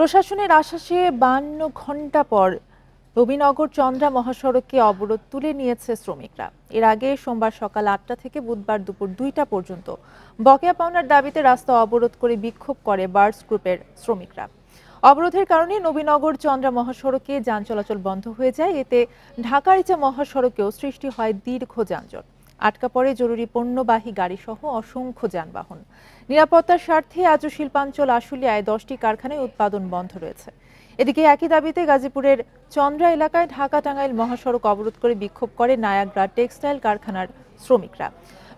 প্রশাসনের আশ্বাসে 52 ঘণ্টা পর নবীনগর চন্দ্রা মহাসড়কে অবরোধ তুলে নিয়েছে শ্রমিকরা। এর আগে সোমবার সকাল 8টা থেকে বুধবার দুপুর 2টা পর্যন্ত বকেয়া পাওনার দাবিতে রাস্তা অবরোধ করে বিক্ষোভ করে বার্ডস গ্রুপের শ্রমিকরা। অবরোধের কারণে নবীনগর চন্দ্রা মহাসড়কে যান চলাচল বন্ধ হয়ে যায়। এতে ঢাকা-রিচা মহাসড়কেও সৃষ্টি হয় দীর্ঘ যানজট। আটকা পড়ে জরুরি পণ্যবাহী গাড়ি সহ অসংখ্য যানবাহন। নিরাপত্তার স্বার্থে আজও শিল্পাঞ্চল আশুলিয়ায় 10টি কারখানায় উৎপাদন বন্ধ রয়েছে। এদিকে একই দাবিতে গাজীপুরের চন্দ্রা এলাকায় ঢাকা-টাঙ্গাইল মহাসড়ক অবরোধ করে বিক্ষোভ করে নায়াগ্রা টেক্সটাইল কারখানার শ্রমিকরা।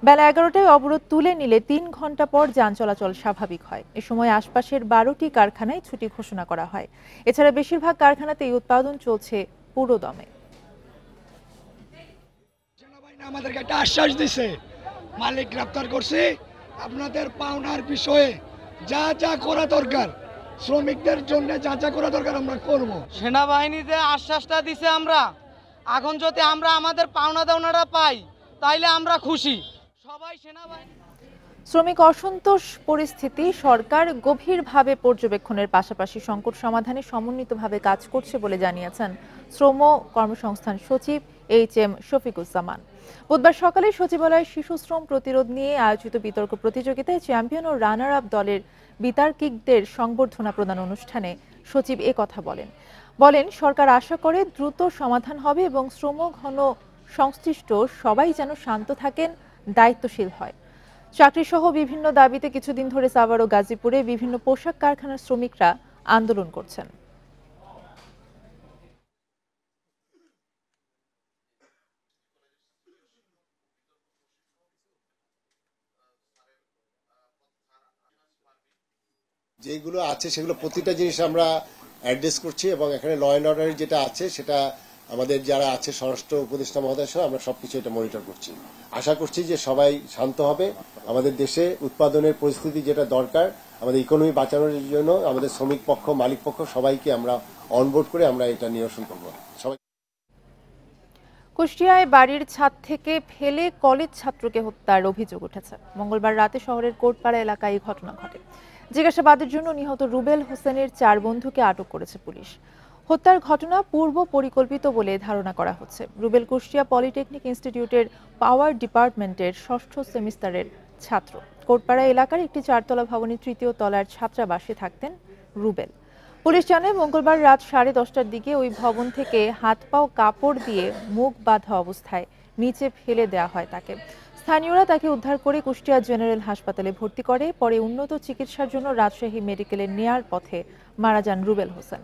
বেলা 11টায় অবরোধ তুলে নিলে 3 ঘণ্টা পর যান চলাচল স্বাভাবিক হয়। এ সময় আশপাশের 12টি কারখানায় ছুটি ঘোষণা করা হয়। এছাড়া বেশিরভাগ কারখানাতেই উৎপাদন চলছে পুরোদমে। আমাদেরকে একটা আশ্বাস দিছে, মালিক গ্রেপ্তার করছে, আপনাদের পাওনার বিষয়ে যা যা করা দরকার, শ্রমিকদের জন্য যা যা করা দরকার আমরা করব। সেনাবাহিনী যে আশ্বাসটা দিছে আমরা এখন যদি আমরা আমাদের পাওনা দাওনাটা পাই তাইলে আমরা খুশি। সবাই সেনাবাহিনী। শ্রমিক অসন্তোষ পরিস্থিতি সরকার গভীরভাবে পর্যবেক্ষণের পাশাপাশি সংকট সমাধানে সমন্বিতভাবে কাজ করছে বলে জানিয়েছেন শ্রম কর্মসংস্থান সচিব HM শফিকুজ্জামান। বুধবার সকালে সচিবালয়ে শিশু শ্রম প্রতিরোধ নিয়ে আয়োজিত বিতর্ক প্রতিযোগিতায় চ্যাম্পিয়ন ও রানার আপ দলের বিতার্কিকদের সংবর্ধনা প্রদান অনুষ্ঠানে সচিব কথা বলেন সরকার আশা করে দ্রুত সমাধান হবে এবং শ্রম ঘন সংশ্লিষ্ট সবাই যেন শান্ত থাকেন, দায়িত্বশীল হয়। চাকরিসহ বিভিন্ন দাবিতে কিছুদিন ধরে সাভার ও গাজীপুরে বিভিন্ন পোশাক কারখানার শ্রমিকরা আন্দোলন করছেন। যেগুলো আছে সেগুলো প্রতিটা জিনিস আমরা অ্যাড্রেস করছি এবং এখানে ল অ্যান্ড অর্ডার যেটা আছে সেটা আমাদের যারা আছে স্বরাষ্ট্র উপদেষ্টা মহোদয়ের সঙ্গে আমরা সবকিছু এটা মনিটর করছি। আশা করছি যে সবাই শান্ত হবে। আমাদের দেশে উৎপাদনের পরিস্থিতি যেটা দরকার, আমাদের ইকোনমি বাঁচানোর জন্য আমাদের শ্রমিক পক্ষ, মালিক পক্ষ সবাইকে আমরা অনবোর্ড করে আমরা এটা নিরসন করব। সবাই। কুষ্টিয়ায় বাড়ির ছাদ থেকে ফেলে কলেজ ছাত্রকে হত্যার অভিযোগ উঠেছে। মঙ্গলবার রাতে শহরের কোটপাড়া এলাকায় এই ঘটনা ঘটে। জিজ্ঞাসাবাদের জন্য নিহত রুবেল হোসেনের 4 বন্ধুকে আটক করেছে পুলিশ। হত্যার ঘটনা পূর্ব পরিকল্পিত বলে ধারণা করা হচ্ছে। রুবেল কুষ্টিয়া পলিটেকনিক ইনস্টিটিউটের পাওয়ার ডিপার্টমেন্টের 6ষ্ঠ সেমিস্টারের ছাত্র। কোটপাড়া এলাকার একটি 4তলা ভবনের 3য় তলার ছাত্রাবাসে থাকতেন রুবেল। পুলিশ জানায় মঙ্গলবার রাত 10:30টার দিকে ওই ভবন থেকে হাত পাও কাপড় দিয়ে মুখ বাঁধা অবস্থায় নিচে ফেলে দেওয়া হয় তাকে। স্থানীয়রা তাকে উদ্ধার করে কুষ্টিয়া জেনারেল হাসপাতালে ভর্তি করে। পরে উন্নত চিকিৎসার জন্য রাজশাহী মেডিকেলে নেয়ার পথে মারা যান রুবেল হোসেন।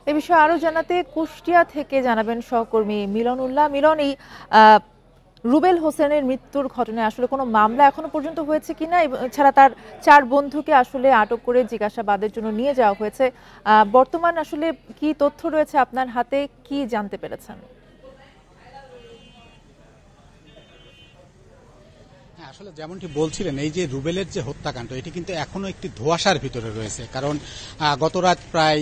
এ বিষয়ে আরো জানাতে কুষ্টিয়া থেকে জানাবেন সহকর্মী মিলন উল্লাহ। মিলন, এই রুবেল হোসেনের মৃত্যুর ঘটনায় আসলে কোনো মামলা এখনো পর্যন্ত হয়েছে কিনা, এছাড়া তার 4 বন্ধুকে আসলে আটক করে জিজ্ঞাসাবাদের জন্য নিয়ে যাওয়া হয়েছে, বর্তমান আসলে কি তথ্য রয়েছে আপনার হাতে, কি জানতে পেরেছেন? আসলে যেমনটি বলছিলেন, এই যে রুবেলের যে হত্যাকাণ্ড এটি কিন্তু এখনো একটি ধোঁয়াশার ভিতরে রয়েছে। কারণ গত রাত প্রায়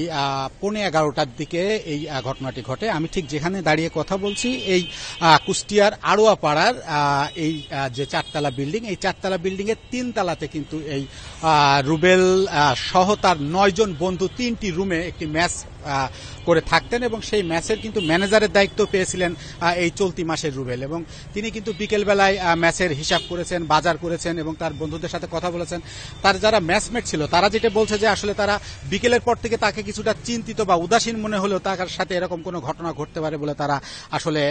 11:15টার দিকে এই ঘটনাটি ঘটে। আমি ঠিক যেখানে দাঁড়িয়ে কথা বলছি এই কুষ্টিয়ার আড়োয়া পাড়ার এই যে 4তলা বিল্ডিং, এই 4তলা বিল্ডিং এর 3 তলাতে কিন্তু এই রুবেল সহ তার 9 জন বন্ধু 3টি রুমে একটি ম্যাচ করে থাকতেন এবং সেই ম্যাচের কিন্তু ম্যানেজারের দায়িত্ব পেয়েছিলেন এই চলতি মাসের রুবেল। এবং তিনি কিন্তু বিকেলবেলায় ম্যাচের হিসাব করেছেন, বাজার করেছেন এবং তার বন্ধুদের সাথে কথা বলেছেন। তার যারা ম্যাচমেট ছিল তারা যেটা বলছে যে আসলে তারা বিকেলের পর থেকে তাকে কিছুটা চিন্তিত বা উদাসীন মনে হলেও তার সাথে এরকম কোনো ঘটনা ঘটতে পারে বলে তারা আসলে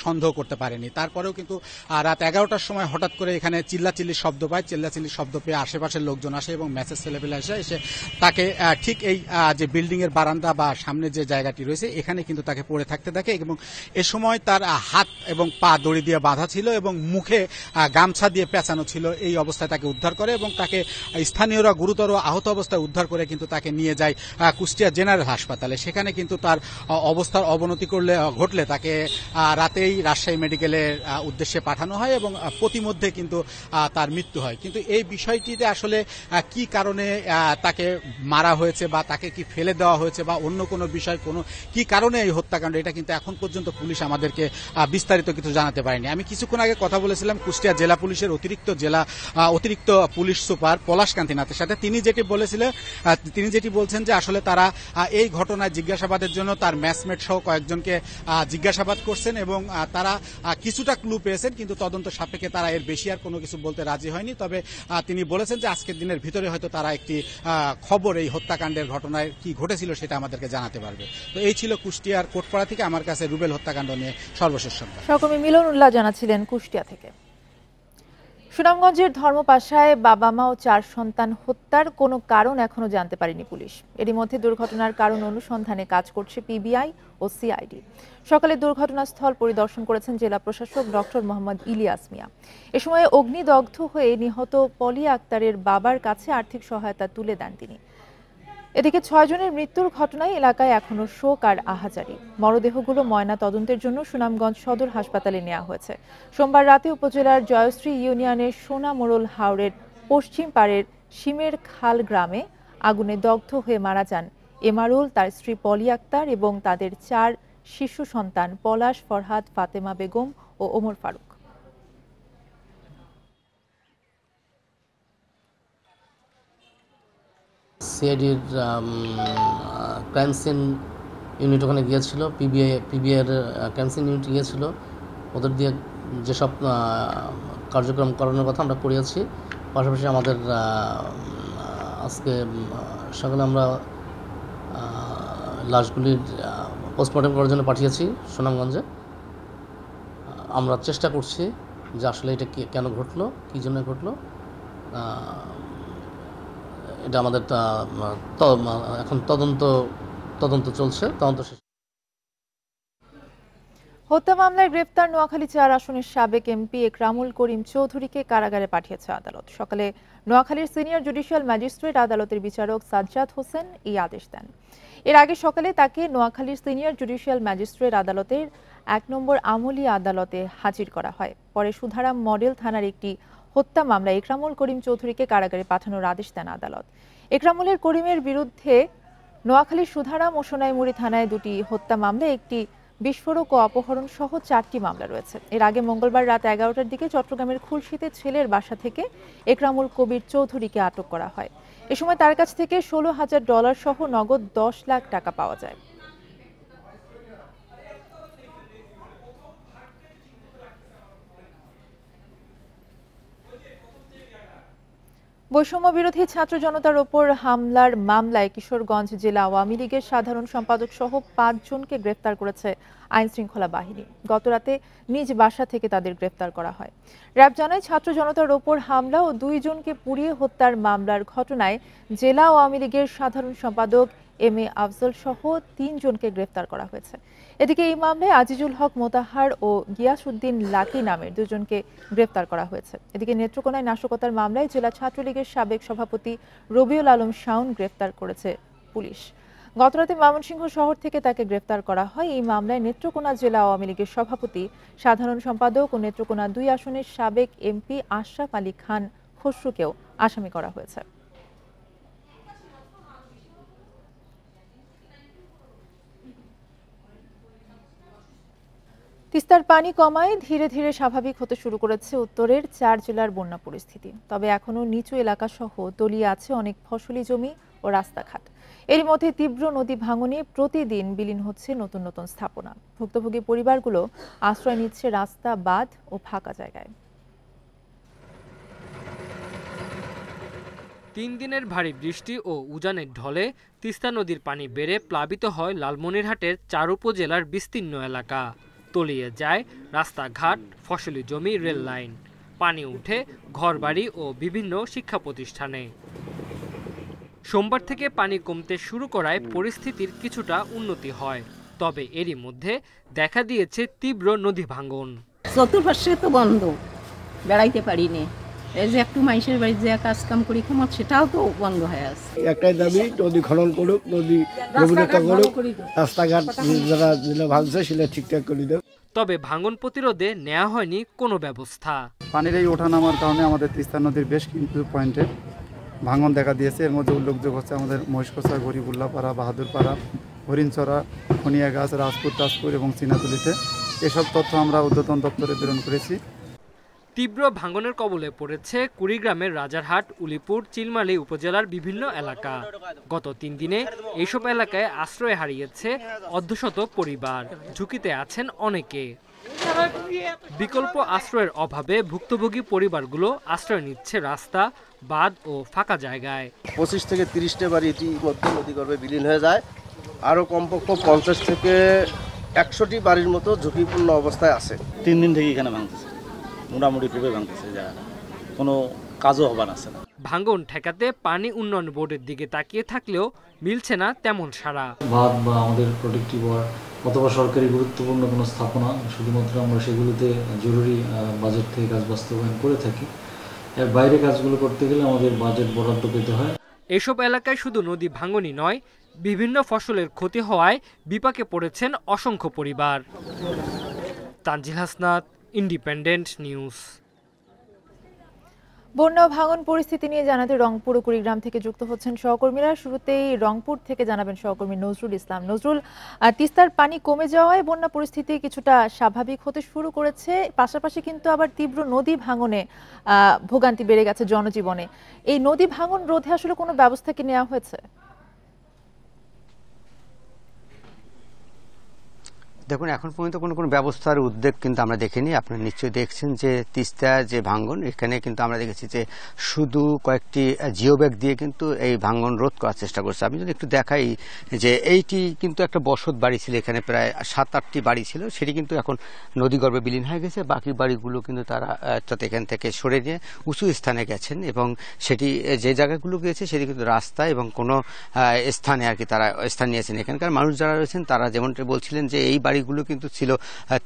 সন্দেহ করতে পারেনি। তারপরেও কিন্তু রাত 11টার সময় হঠাৎ করে এখানে চিল্লাচিল্লির শব্দ পায়। চিল্লাচিল্লির শব্দ পেয়ে আশেপাশের লোকজন আসে এবং ম্যাচের ছেলেপেলে এসে তাকে ঠিক এই যে বিল্ডিং এর বারান্দা বা সামনে যে জায়গাটি রয়েছে এখানে কিন্তু তাকে পড়ে থাকতে দেখে এবং এ সময় তার হাত এবং পা দড়ি দিয়ে বাঁধা ছিল এবং মুখে গামছা দিয়ে পেঁচানো ছিল। এই অবস্থায় তাকে উদ্ধার করে এবং তাকে স্থানীয়রা গুরুতর আহত অবস্থায় উদ্ধার করে কিন্তু তাকে নিয়ে যায় কুষ্টিয়া জেনারেল হাসপাতালে। সেখানে কিন্তু তার অবস্থার অবনতি ঘটলে তাকে রাতেই রাজশাহী মেডিকেলের উদ্দেশ্যে পাঠানো হয় এবং প্রতিমধ্যে কিন্তু তার মৃত্যু হয়। কিন্তু এই বিষয়টিতে আসলে কি কারণে তাকে মারা হয়েছে বা তাকে কি ফেলে দেওয়া হয়েছে বা অন্য কোনো বিষয়, কোনো কি কারণে এই হত্যাকাণ্ড, এটা কিন্তু এখন পর্যন্ত পুলিশ আমাদেরকে বিস্তারিত কিছু জানাতে পারেনি। আমি কিছুক্ষণ আগে কথা বলেছিলাম কুষ্টিয়া জেলা পুলিশের অতিরিক্ত পুলিশ সুপার পলাশ কান্তিনাথের সাথে। তিনি যেটি বলছেন যে আসলে তারা এই ঘটনায় জিজ্ঞাসাবাদের জন্য তার ম্যাচমেট সহ কয়েকজনকে জিজ্ঞাসাবাদ করছেন এবং তারা কিছুটা ক্লু পেয়েছেন, কিন্তু তদন্ত সাপেক্ষে তারা এর বেশি আর কোনো কিছু বলতে রাজি হয়নি। তবে তিনি বলেছেন যে আজকের দিনের ভিতরে হয়তো তারা একটি খবর এই হত্যাকাণ্ডের ঘটনায় কি ঘটেছিল সেটা আমাদেরকে জানাতে পারবে। তো এই ছিল কুষ্টিয়ার কোটপাড়া থেকে আমার কাছে রুবেল হত্যাকাণ্ড নিয়ে সর্বশেষ সংবাদ। সহকর্মী মিলনুল্লাহ জানাচ্ছিলেন কুষ্টিয়া থেকে। সুনামগঞ্জের ধর্মপাশায় বাবা মা ও 4 সন্তান হত্যার কোনো কারণ এখনো জানতে পারেনি পুলিশ। এরই মধ্যে দুর্ঘটনার কারণ অনুসন্ধানে কাজ করছে পিবিআই ও সিআইডি। সকালে দুর্ঘটনাস্থল পরিদর্শন করেছেন জেলা প্রশাসক ডক্টর মোহাম্মদ ইলিয়াস মিয়া। এ সময় অগ্নিদগ্ধ হয়ে নিহত পলি আক্তারের বাবার কাছে আর্থিক সহায়তা তুলে দেন তিনি। এদিকে 6 জনের মৃত্যুর ঘটনায় এলাকায় এখনো শোক আর আহাজারি। মরদেহগুলো ময়না তদন্তের জন্য সুনামগঞ্জ সদর হাসপাতালে নেওয়া হয়েছে। সোমবার রাতে উপজেলার জয়শ্রী ইউনিয়নের সোনামোড়ল হাওরের পশ্চিম পাড়ের শিমের খাল গ্রামে আগুনে দগ্ধ হয়ে মারা যান এমারুল, তার স্ত্রী পলি আক্তার এবং তাদের 4 শিশু সন্তান পলাশ, ফরহাদ, ফাতেমা বেগম ও ওমর ফারুক। সিআইডির ক্রাইম সিন ইউনিট ওখানে গিয়েছিল, পিবিআইয়ের ক্রাইম সিন ইউনিট গিয়েছিল। ওদের দিয়ে যেসব কার্যক্রম করানোর কথা আমরা করিয়েছি। পাশাপাশি আমাদের আজকে সকালে আমরা লাশগুলির পোস্টমর্টম করার জন্য পাঠিয়েছি সুনামগঞ্জে। আমরা চেষ্টা করছি যে আসলে এটা কেন ঘটলো, কী জন্য ঘটলো, এটা আমাদের এখন তদন্ত চলছে, তদন্ত শেষ। হত্যা মামলায় গ্রেফতার নোয়াখালী 4 আসনের সাবেক এমপি একরামুল করিম চৌধুরীকে কারাগারে পাঠিয়েছে আদালত। সকালে নোয়াখালীর সিনিয়র জুডিশিয়াল ম্যাজিস্ট্রেট আদালতের বিচারক সাজ্জাদ হোসেন এই আদেশ দেন। এর আগে সকালে তাকে নোয়াখালীর সিনিয়র জুডিশিয়াল ম্যাজিস্ট্রেট আদালতের 1 নম্বর আমলি আদালতে হাজির করা হয়। পরে সুধারাম মডেল থানার একটি হত্যা মামলায় একরামুল করিম চৌধুরীকে কারাগারে পাঠানোর আদেশ দেন আদালত। একরামুলের করিমের বিরুদ্ধে নোয়াখালীর সুধারাম ও সোনাইমুড়ি থানায় 2টি হত্যা মামলায় একটি বিস্ফোরক ও অপহরণ সহ 4টি মামলা রয়েছে। এর আগে মঙ্গলবার রাত 11টার দিকে চট্টগ্রামের খুলশীতে ছেলের বাসা থেকে একরামুল কবির চৌধুরীকে আটক করা হয়। এ সময় তার কাছ থেকে $16,000 সহ নগদ 10 লাখ টাকা পাওয়া যায়। বৈষম্য বিরোধী ছাত্র জনতার ওপর হামলার মামলায় কিশোরগঞ্জ জেলা আওয়ামী লীগের সাধারণ সম্পাদক সহ 5 জনকে গ্রেফতার করেছে আইন শৃঙ্খলা বাহিনী। গতরাতে নিজ বাসা থেকে তাদের গ্রেফতার করা হয়। র্যাব জানায় ছাত্র জনতার ওপর হামলা ও 2 জনকে পুড়িয়ে হত্যার মামলার ঘটনায় জেলা আওয়ামী লীগের সাধারণ সম্পাদক এম এ আফজল সহ 3 জনকে গ্রেফতার করা হয়েছে। এদিকে এই মামলায় আজিজুল হক মোতাহার ও গিয়াসউদ্দিন লাকি নামের 2 জনকে গ্রেফতার করা হয়েছে। এদিকে নেত্রকোনায় নাশকতার মামলায় জেলা ছাত্রলীগের সাবেক সভাপতি রবিউল আলম শাওন গ্রেফতার করেছে পুলিশ। গতরাতে ময়মনসিংহ শহর থেকে তাকে গ্রেফতার করা হয়। এই মামলায় নেত্রকোনা জেলা আওয়ামী লীগের সভাপতি, সাধারণ সম্পাদক ও নেত্রকোনা 2 আসনের সাবেক এমপি আশরাফ আলী খান খসরুকেও আসামি করা হয়েছে। তিস্তার পানি কমায় ধীরে ধীরে স্বাভাবিক হতে শুরু করেছে উত্তরের 4 জেলার বন্যা পরিস্থিতি। তবে এখনো নিচু এলাকা সহ তলিয়ে আছে অনেক ফসলি জমি ও রাস্তাঘাট। এর মধ্যে তীব্র নদী ভাঙনে প্রতিদিন বিলীন হচ্ছে নতুন নতুন স্থাপনা। ভুক্তভোগী পরিবারগুলো আশ্রয় নিচ্ছে রাস্তা, বাঁধ ও ফাঁকা জায়গায়। 3 দিনের ভারী বৃষ্টি ও উজানের ঢলে তিস্তা নদীর পানি বেড়ে প্লাবিত হয় লালমনিরহাটের 4 উপজেলার বিস্তীর্ণ এলাকা। তলিয়ে যায় রাস্তাঘাট, ফসলি জমি, রেল লাইন। পানি উঠে ঘরবাড়ি ও বিভিন্ন শিক্ষা প্রতিষ্ঠানে। সোমবার থেকে পানি কমতে শুরু করায় পরিস্থিতির কিছুটা উন্নতি হয়। তবে এরই মধ্যে দেখা দিয়েছে তীব্র নদী ভাঙন। চতুর্পাশে তো বন্ধ, বেড়াইতে পারিনি। এই যে একটু মানুষের বাড়ি যে কাজ কাম করি খামার, সেটাও তো বন্ধ হয়ে আছে। একটাই দাবি, নদী খনন করুক, নদী গভীরতা করুক, রাস্তাঘাট যারা ভাঙছে সেটা ঠিকঠাক করে দেব। তবে ভাঙন প্রতিরোধে নেওয়া হয়নি কোনো ব্যবস্থা। পানির এই ওঠানামার কারণে আমাদের তিস্তা নদীর বেশ কিছু পয়েন্টে ভাঙন দেখা দিয়েছে। এর মধ্যে উল্লেখযোগ্য হচ্ছে আমাদের মহেশখোসা, গরিবুল্লাপাড়া, বাহাদুরপাড়া, হরিণচরা, খনিয়াগাছ, তাজপুর এবং চীনাতলিতে। এসব তথ্য আমরা ঊর্ধ্বতন দপ্তরে প্রেরণ করেছি। তীব্র ভাঙনের কবলে পড়েছে কুড়িগ্রামের রাজারহাট, উলিপুর, চিলমারী উপজেলার বিভিন্ন এলাকা। গত 3 দিনে এইসব এলাকায় আশ্রয় হারিয়েছে অর্ধশত পরিবার। ঝুঁকিতে আছেন অনেকে। বিকল্প আশ্রয়ের অভাবে ভুক্তভোগী পরিবারগুলো আশ্রয় নিচ্ছে রাস্তা, বাঁধ ও ফাঁকা জায়গায়। 25 থেকে 30টা বাড়ি ইতিমধ্যে নদীগর্ভে বিলীন হয়ে যায়। আরও কমপক্ষে 50 থেকে 100টি বাড়ির মতো ঝুঁকিপূর্ণ অবস্থায় আছে। 3 দিন থেকে এখানে ভাঙতেছে, মোটামুটি খুবই ভাঙতেছে, যা কোনো কাজও হবার আছে না। ভাঙন ঠেকাতে পানি উন্নয়ন বোর্ডের দিকে তাকিয়ে থাকলেও মিলছে না তেমন সাড়া। বাঁধ বা আমাদের প্রোটেক্টিভ ওয়ার্ড অথবা সরকারি গুরুত্বপূর্ণ কোনো স্থাপনা, শুধুমাত্র আমরা সেগুলোতে জরুরি বাজেট থেকে কাজ বাস্তবায়ন করে থাকি। এর বাইরে কাজগুলো করতে গেলে আমাদের বাজেট বরাদ্দ পেতে হয়। এসব এলাকায় শুধু নদী ভাঙনই নয়, বিভিন্ন ফসলের ক্ষতি হওয়ায় বিপাকে পড়েছেন অসংখ্য পরিবার। Tanzil Hasnat, independent news. বন্যা ভাঙন পরিস্থিতি নিয়ে জানাতে রংপুর ও কুড়িগ্রাম থেকে যুক্ত হচ্ছেন সহকর্মীরা। শুরুতেই রংপুর থেকে জানাবেন সহকর্মী নজরুল ইসলাম। নজরুল, তিস্তার পানি কমে যাওয়ায় বন্যা পরিস্থিতি কিছুটা স্বাভাবিক হতে শুরু করেছে, পাশাপাশি কিন্তু আবার তীব্র নদী ভাঙনে ভোগান্তি বেড়ে গেছে জনজীবনে। এই নদী ভাঙন রোধে আসলে কোনো ব্যবস্থা কি নেওয়া হয়েছে? দেখুন, এখন পর্যন্ত কোনো ব্যবস্থার উদ্যোগ কিন্তু আমরা দেখিনি। আপনারা নিশ্চয়ই দেখছেন যে তিস্তা যে ভাঙন, এখানে কিন্তু আমরা দেখেছি যে শুধু কয়েকটি জিও ব্যাগ দিয়ে কিন্তু এই ভাঙন রোধ করার চেষ্টা করছে। আমি যদি একটু দেখাই যে এইটি কিন্তু একটা বসত বাড়ি ছিল, এখানে প্রায় 7-8টি বাড়ি ছিল, সেটি কিন্তু এখন নদীগর্ভে বিলীন হয়ে গেছে। বাকি বাড়িগুলো কিন্তু তারা এখান থেকে সরে নিয়ে উঁচু স্থানে গেছেন এবং সেটি যে জায়গাগুলো গিয়েছে সেটি কিন্তু রাস্তা এবং কোনো স্থানে আর কি তারা স্থান নিয়েছেন। এখানকার মানুষ যারা রয়েছেন তারা যেমনটা বলছিলেন যে এই বাড়িগুলো কিন্তু ছিল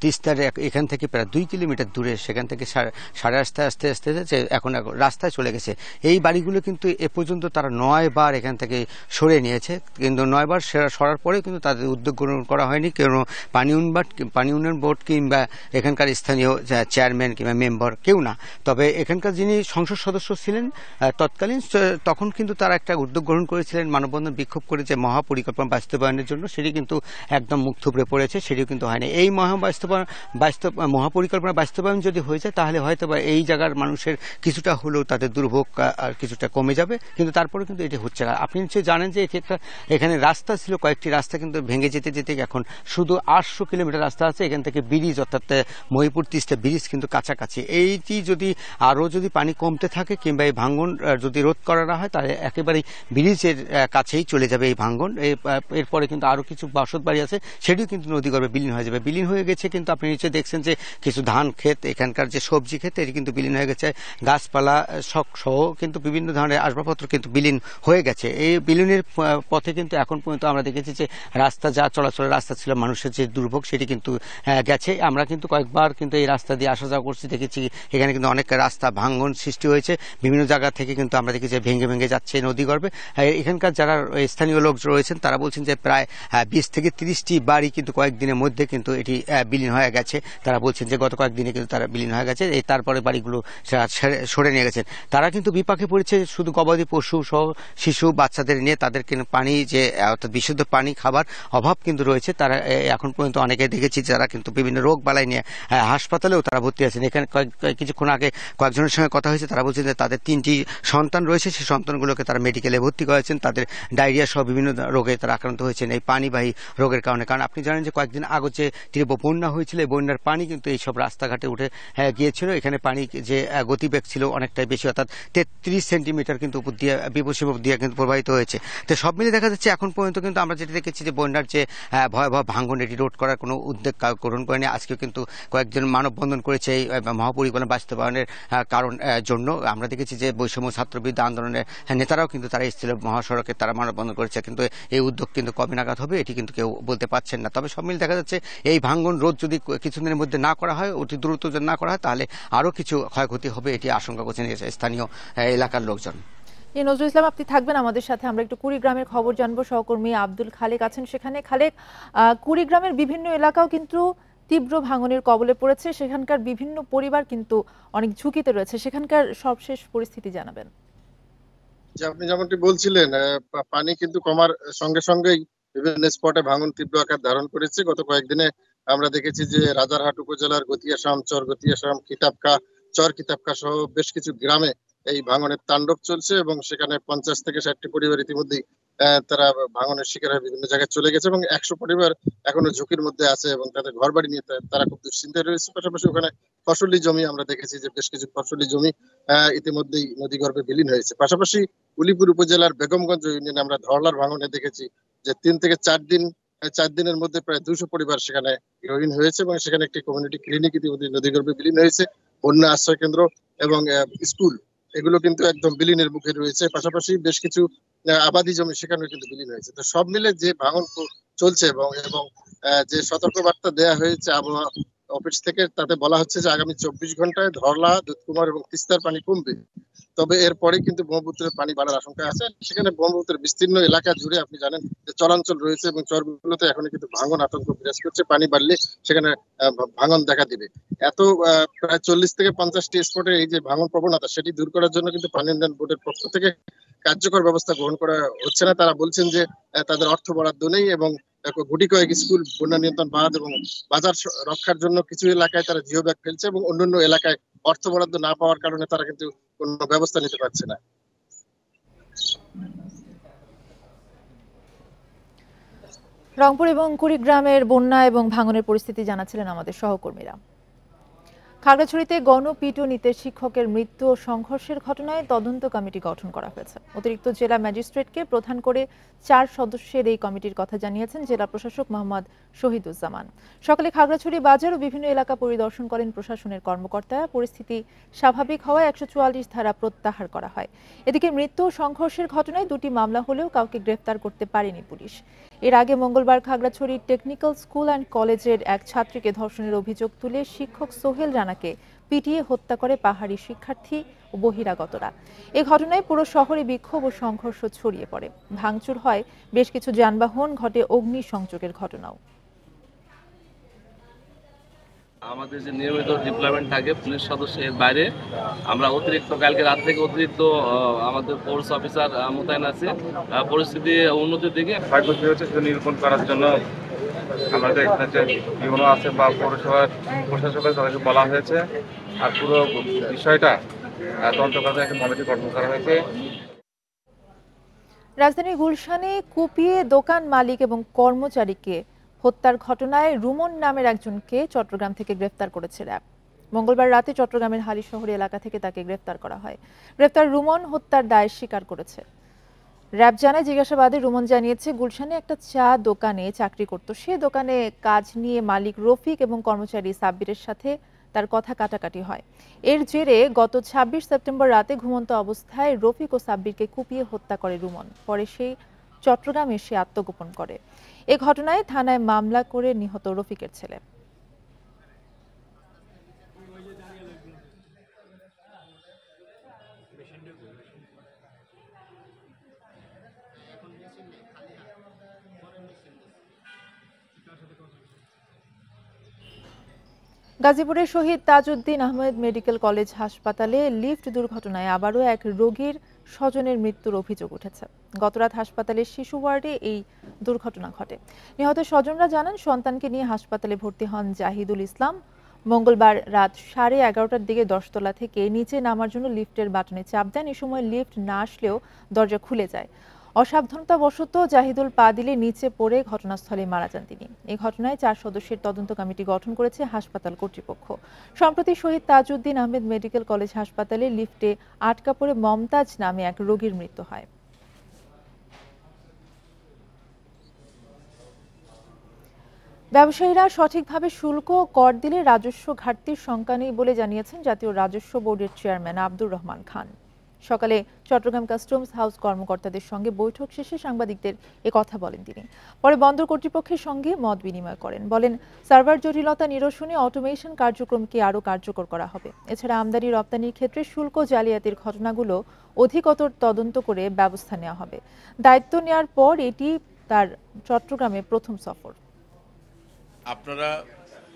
তিস্তার এখান থেকে প্রায় 2 কিলোমিটার দূরে, সেখান থেকে সাড়ে আস্তে যে এখন রাস্তায় চলে গেছে। এই বাড়িগুলো কিন্তু এ পর্যন্ত তারা 9 বার এখান থেকে সরে নিয়েছে, কিন্তু 9 বার সরার পরে কিন্তু তাদের উদ্যোগ গ্রহণ করা হয়নি কেন পানি উন্নয়ন বোর্ড কিংবা এখানকার স্থানীয় চেয়ারম্যান কিংবা মেম্বার কেউ না। তবে এখানকার যিনি সংসদ সদস্য ছিলেন তৎকালীন, তখন কিন্তু তারা একটা উদ্যোগ গ্রহণ করেছিলেন মানববন্ধন বিক্ষোভ করে যে মহাপরিকল্পনা বাস্তবায়নের জন্য, সেটি কিন্তু একদম মুখ থুবড়ে পড়েছে, সেটিও কিন্তু হয়নি। এই মহাপরিকল্পনা বাস্তবায়ন যদি হয়ে যায় তাহলে হয়তো বা এই জায়গার মানুষের কিছুটা হলেও তাদের দুর্ভোগ আর কিছুটা কমে যাবে, কিন্তু তারপরে কিন্তু এটি হচ্ছে না। আপনি নিশ্চয়ই জানেন যে এখানে রাস্তা ছিল, কয়েকটি রাস্তা কিন্তু ভেঙে যেতে যেতে এখন শুধু 800 কিলোমিটার রাস্তা আছে। এখান থেকে ব্রিজ অর্থাৎ মহিপুর তিস্তা ব্রিজ কিন্তু কাছাকাছি। এইটি যদি আরও যদি পানি কমতে থাকে কিংবা এই ভাঙন যদি রোধ করা না হয় তাহলে একেবারেই ব্রিজের কাছেই চলে যাবে এই ভাঙন। এরপরে কিন্তু আরও কিছু বসত বাড়ি আছে, সেটিও কিন্তু নদীগর্ভে বিলীন হয়ে যাবে। বিলীন হয়ে গেছে কিন্তু আপনি নিশ্চয়ই দেখছেন যে কিছু ধান ক্ষেত, এখানকার যে সবজি ক্ষেত, এটি কিন্তু বিলীন হয়ে গেছে। গাছপালা সহ কিন্তু বিভিন্ন ধরনের আসবাবপত্র কিন্তু বিলীন হয়ে গেছে। এই বিলীনের পথে কিন্তু এখন পর্যন্ত আমরা দেখেছি যে রাস্তা যা চলাচলের রাস্তা ছিল, মানুষের যে দুর্ভোগ সেটি কিন্তু গেছে। আমরা কিন্তু কয়েকবার কিন্তু এই রাস্তা দিয়ে আসা যাওয়া করছি, দেখেছি এখানে কিন্তু অনেক রাস্তা ভাঙন সৃষ্টি হয়েছে। বিভিন্ন জায়গা থেকে কিন্তু আমরা দেখেছি ভেঙে যাচ্ছে নদীগর্ভে। এখানকার যারা স্থানীয় লোক রয়েছেন তারা বলছেন যে প্রায় 20 থেকে 30টি বাড়ি কিন্তু কয়েকদিনের মধ্যে কিন্তু এটি বিলীন হয়ে গেছে। তারা বলছেন যে গত কয়েকদিনে কিন্তু তারা বিলীন হয়ে গেছে, এই তারপরে বাড়িগুলো সরে নিয়ে গেছেন। তারা কিন্তু বিপাকে পড়েছে শুধু গবাদি পশু সহ শিশু বাচ্চাদের নিয়ে। তাদের কিন্তু পানি যে অর্থাৎ বিশুদ্ধ পানি খাবার অভাব কিন্তু রয়েছে। তারা এখন পর্যন্ত অনেকে দেখেছি যারা কিন্তু বিভিন্ন রোগ বালাই নিয়ে হাসপাতালেও তারা ভর্তি আছেন। এখানে কিছুক্ষণ আগে কয়েকজনের সঙ্গে কথা হয়েছে, তারা বলছেন যে তাদের 3টি সন্তান রয়েছে, সেই সন্তানগুলোকে তারা মেডিকেলে ভর্তি করেছেন। তাদের ডায়রিয়া সহ বিভিন্ন রোগে তারা আক্রান্ত হয়েছেন এই পানিবাহী রোগের কারণে। কারণ আপনি জানেন যে কয়েকদিন আগে যে তীব্র বন্যা হয়েছিল, এই বন্যার পানি কিন্তু এইসব রাস্তাঘাটে উঠে গিয়েছিল। এখানে পানি যে গতিবেগ ছিল অনেকটাই বেশি, অর্থাৎ 33 সেন্টিমিটার কিন্তু উপর দিয়ে বিপদসীম দিয়ে কিন্তু প্রবাহিত হয়েছে। তো সব মিলে দেখা যাচ্ছে এখন পর্যন্ত কিন্তু আমরা যেটা দেখেছি যে বন্যার যে ভয়াবহ ভাঙন, এটি রোধ করার কোনো উদ্যোগ গ্রহণ করেনি। আজকেও কিন্তু কয়েকজন মানববন্ধন করেছে এই মহাপরিকল্পনা বাস্তবায়নের কারণ জন্য। আমরা দেখেছি যে বৈষম্য ছাত্রবিরোধী আন্দোলনের নেতারাও কিন্তু তারা এসেছিল মহাসড়কে, তারা মানববন্ধন করেছে, কিন্তু এই উদ্যোগ কিন্তু কবে নাগাদ হবে এটি কিন্তু কেউ বলতে পারছেন না। তবে সব মিলে দেখা যাচ্ছে এই ভাঙন রোধ যদি কিছুদিনের মধ্যে না করা হয়, অতি দ্রুত যদি না করা হয়, তাহলে আরও কিছু ক্ষয়ক্ষতি হবে, এটি আশঙ্কা করছেন স্থানীয় এলাকার লোকজন। নজরুল ইসলাম, আপনি থাকবেন আমাদের সাথে। আমরা একটু কুড়িগ্রামের খবর জানবো। সহকর্মী আব্দুল খালেক আছেন সেখানে। খালেক, কুড়িগ্রামের বিভিন্ন এলাকাও কিন্তু তীব্র ভাঙনের কবলে পড়েছে, সেখানকার বিভিন্ন পরিবার কিন্তু অনেক ঝুঁকিতে রয়েছে, সেখানকার সবশেষ পরিস্থিতি জানাবেন। যে আপনি যেমনটি বলছিলেন, পানি কিন্তু কমার সঙ্গে সঙ্গেই বিভিন্ন স্পটে ভাঙন তীব্র আকার ধারণ করেছে। গত কয়েকদিনে আমরা দেখেছি যে রাজারহাট উপজেলার গতিয়াশাম, কিতাবকা, কিতাবকা সহ বেশ কিছু গ্রামে এই ভাঙনের তাণ্ডব চলছে এবং সেখানে 50 থেকে 60টি পরিবার ইতিমধ্যেই তারা ভাঙনের শিকার হয়ে বিভিন্ন জায়গায় চলে গেছে এবং 100 পরিবার এখনো ঝুঁকির মধ্যে আছে এবং তাদের ঘর বাড়ি নিয়ে তারা খুব দুশ্চিন্তায় রয়েছে। পাশাপাশি ওখানে ফসলি জমি আমরা দেখেছি যে বেশ কিছু ফসলি জমি ইতিমধ্যেই নদীগর্ভে বিলীন হয়েছে। পাশাপাশি উলিপুর উপজেলার বেগমগঞ্জ ইউনিয়নে আমরা ধরলার ভাঙনে দেখেছি যে 3 থেকে 4 দিনের মধ্যে প্রায় 200 পরিবার সেখানে গৃহহীন হয়েছে এবং সেখানে একটি কমিউনিটি ক্লিনিক ইতিমধ্যে নদীগর্ভে বিলীন হয়েছে। বন্যা আশ্রয় কেন্দ্র এবং স্কুল এগুলো কিন্তু একদম বিলীনের মুখে রয়েছে। পাশাপাশি বেশ কিছু আবাদি জমি সেখানেও কিন্তু বিলীন হয়েছে। তো সব মিলে যে ভাঙন চলছে এবং যে সতর্কবার্তা দেওয়া হয়েছে আবহাওয়া অফিস থেকে, তাতে বলা হচ্ছে যে আগামী 24 ঘন্টায় ধরলা, দুধকুমার এবং তিস্তার পানি কমবে। তবে এরপরে কিন্তু ব্রহ্মপুত্রের পানি বাড়ার আশঙ্কা আছে। সেখানে ব্রহ্মপুত্রের বিস্তীর্ণ এলাকা জুড়ে আপনি জানেন যে চরাঞ্চল রয়েছে এবং চরগুলোতে এখন কিন্তু ভাঙন আতঙ্ক বিরাজ করছে। পানি বাড়লে সেখানে ভাঙন দেখা দিবে। প্রায় 40 থেকে 50টি স্পটে এই যে ভাঙন প্রবণতা সেটি দূর করার জন্য কিন্তু পানি উন্নয়ন বোর্ডের পক্ষ থেকে কার্যকর ব্যবস্থা গ্রহণ করা হচ্ছে না। তারা বলছেন যে তাদের অর্থ বরাদ্দ নেই এবং গুটি কয়েক স্কুল, বন্যা নিয়ন্ত্রণ বাঁধ এবং বাজার রক্ষার জন্য কিছু এলাকায় তারা জিও ব্যাগ ফেলছে এবং অন্যান্য এলাকায় অর্থ বরাদ্দ না পাওয়ার কারণে তারা কিন্তু কোনো ব্যবস্থা নিতে পারছে না। রংপুর এবং কুড়িগ্রামের বন্যা এবং ভাঙনের পরিস্থিতি জানাচ্ছিলেন আমাদের সহকর্মীরা। খাগড়াছড়িতে গণপিটুনিতে শিক্ষকের মৃত্যু ও সংঘর্ষের ঘটনায় তদন্ত কমিটি গঠন করা হয়েছে। অতিরিক্ত জেলা ম্যাজিস্ট্রেটকে প্রধান করে 4 সদস্যের এই কমিটির কথা জানিয়েছেন জেলা প্রশাসক মোহাম্মদ শহীদুজ্জামান। সকালে খাগড়াছড়ি বাজার ও বিভিন্ন এলাকা পরিদর্শন করেন প্রশাসনের কর্মকর্তারা। পরিস্থিতি স্বাভাবিক হওয়ায় 144 ধারা প্রত্যাহার করা হয়। এদিকে মৃত্যু ও সংঘর্ষের ঘটনায় 2টি মামলা হলেও কাউকে গ্রেফতার করতে পারেনি পুলিশ। এর আগে মঙ্গলবার খাগড়াছড়ি টেকনিক্যাল স্কুল অ্যান্ড কলেজের এক ছাত্রীকে ধর্ষণের অভিযোগ তুলে শিক্ষক সোহেল রানাকে পিটিয়ে হত্যা করে পাহাড়ি শিক্ষার্থী ও বহিরাগতরা। এই ঘটনায় পুরো শহরে বিক্ষোভ ও সংঘর্ষ ছড়িয়ে পড়ে। ভাঙচুর হয় বেশ কিছু যানবাহন, ঘটে অগ্নিসংযোগের ঘটনাও। আমাদের যে নিয়মিত ডিপ্লয়মেন্ট থাকে পুলিশ সদস্যের বাইরে আমরা কালকে রাত থেকে অতিরিক্ত আমাদের ফোর্স অফিসার মোতায়েন আছে। পরিস্থিতি উন্নতির দিকে ক্ষয়ক্ষতি হচ্ছে সেটা নিরূপণ করার জন্য আমাদের এখানে যে ইউনো আছে বা পৌরসভার প্রশাসকের তাদেরকে বলা হয়েছে আর পুরো বিষয়টা তদন্ত করার একটা কমিটি গঠন করা হয়েছে। রাজধানীর গুলশানে কুপিয়ে দোকান মালিক এবং কর্মচারীকে হত্যার ঘটনায় রুমন নামের একজনকে চট্টগ্রাম থেকে গ্রেফতার করেছে র্যাব। মঙ্গলবার রাতে চট্টগ্রামের হালিশহর এলাকা থেকে তাকে গ্রেফতার করা হয়। গ্রেফতার রুমন হত্যার দায় স্বীকার করেছে। র্যাব জানায়, জিজ্ঞাসাবাদে রুমন জানিয়েছে গুলশানে একটা চা দোকানে চাকরি করত। সে দোকানে কাজ নিয়ে মালিক রফিক এবং কর্মচারী সাব্বিরের সাথে তার কথা কাটাকাটি হয়। এর জেরে গত 26 সেপ্টেম্বর রাতে ঘুমন্ত অবস্থায় রফিক ও সাব্বিরকে কুপিয়ে হত্যা করে রুমন। পরে সেই চট্টগ্রামে এসে আত্মগোপন করে। এ ঘটনায় থানায় মামলা করে নিহত রফিকের ছেলে। গাজীপুরের শহীদ তাজউদ্দিন আহমেদ মেডিকেল কলেজ হাসপাতালে লিফট দুর্ঘটনায় আবারও এক রোগীর স্বজনের মৃত্যুর অভিযোগ উঠেছে। গতরাত হাসপাতালের শিশু ওয়ার্ডে এই দুর্ঘটনা ঘটে। নিহত স্বজনরা জানান, সন্তানকে নিয়ে হাসপাতালে ভর্তি হন জাহিদুল ইসলাম। মঙ্গলবার রাত 11:30টার দিকে 10 তলা থেকে নিচে নামার জন্য লিফটের বাটনে চাপ দেন। এ সময় লিফট না আসলেও দরজা খুলে যায়। অসাবধানতাবশত জাহিদুল পা দিলে নিচে পড়ে ঘটনাস্থলে মারা যান তিনি। এই ঘটনায় 4 সদস্যের তদন্ত কমিটি গঠন করেছে হাসপাতাল কর্তৃপক্ষ। সম্প্রতি শহীদ তাজউদ্দিন আহমেদ মেডিকেল কলেজ হাসপাতালে লিফটে আটকা পড়ে মমতাজ নামে এক রোগীর মৃত্যু হয়। ব্যবসায়ীরা সঠিকভাবে শুল্ক ও কর দিলে রাজস্ব ঘাটতির শঙ্কা নেই বলে জানিয়েছেন জাতীয় রাজস্ব বোর্ডের চেয়ারম্যান আব্দুর রহমান খান। সকালে চট্টগ্রাম কাস্টমস হাউস কর্মকর্তাদের সঙ্গে বৈঠক শেষে সাংবাদিকদের কথা বলেন তিনি। পরে বন্দর কর্তৃপক্ষের সঙ্গে মত বিনিময় করেন। বলেন, সার্ভার জটিলতা নিরসনে অটোমেশন কার্যক্রমকে আরও কার্যকর করা হবে। এছাড়া আমদানি রপ্তানির ক্ষেত্রে শুল্ক জালিয়াতির ঘটনাগুলো অধিকতর তদন্ত করে ব্যবস্থা নেওয়া হবে। দায়িত্ব নেওয়ার পর এটি তার চট্টগ্রামে প্রথম সফর। আপনারা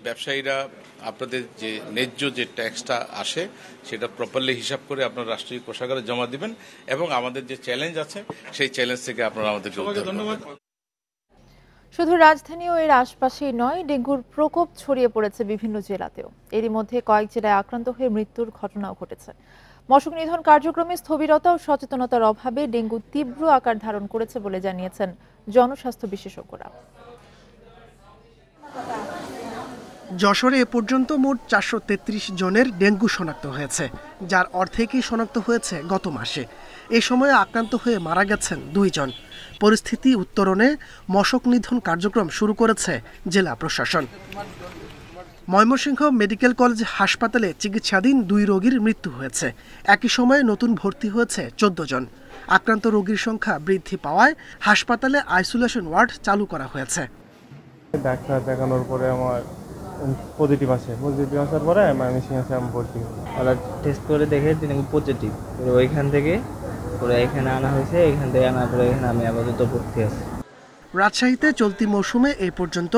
ব্যবসায়ীরা আপনাদের যে ন্যায্য যে ট্যাক্সটা আসে সেটা প্রপারলি হিসাব করে আপনারা রাষ্ট্রীয় কোষাগারে জমা দিবেন এবং আমাদের যে চ্যালেঞ্জ আছে সেই চ্যালেঞ্জ থেকে আপনারা আমাদেরকে উদ্ধার করবেন। শুধু রাজধানী ও এর আশপাশেই নয়, ডেঙ্গুর প্রকোপ ছড়িয়ে পড়েছে বিভিন্ন জেলাতেও। এরই মধ্যে কয়েক জেলায় আক্রান্ত হয়ে মৃত্যুর ঘটনাও ঘটেছে। মশক নিধন কার্যক্রমে স্থবিরতা ও সচেতনতার অভাবে ডেঙ্গু তীব্র আকার ধারণ করেছে বলে জানিয়েছেন জনস্বাস্থ্য বিশেষজ্ঞরা। যশোরে এ পর্যন্ত মোট 433 জনের ডেঙ্গু শনাক্ত হয়েছে, যার অর্ধেকই শনাক্ত হয়েছে গত মাসে। এ সময়ে আক্রান্ত হয়ে মারা গেছেন 2 জন। পরিস্থিতি উত্তরণে মশক নিধন কার্যক্রম শুরু করেছে জেলা প্রশাসন। ময়মনসিংহ মেডিকেল কলেজ হাসপাতালে চিকিৎসাধীন 2 রোগীর মৃত্যু হয়েছে। একই সময়ে নতুন ভর্তি হয়েছে 14 জন। আক্রান্ত রোগীর সংখ্যা বৃদ্ধি পাওয়ায় হাসপাতালে আইসোলেশন ওয়ার্ড চালু করা হয়েছে। ডাক্তার দেখানোর পরে আমার পজিটিভ আসার পরে আমি ভর্তি হই। ওরা টেস্ট করে দেখে পজিটিভ, ওইখান থেকে এখানে আনা হয়েছে। এখান থেকে আনার পরে এখানে আমি আপাতত ভর্তি আছি। রাজশাহীতে চলতি মৌসুমে এ পর্যন্ত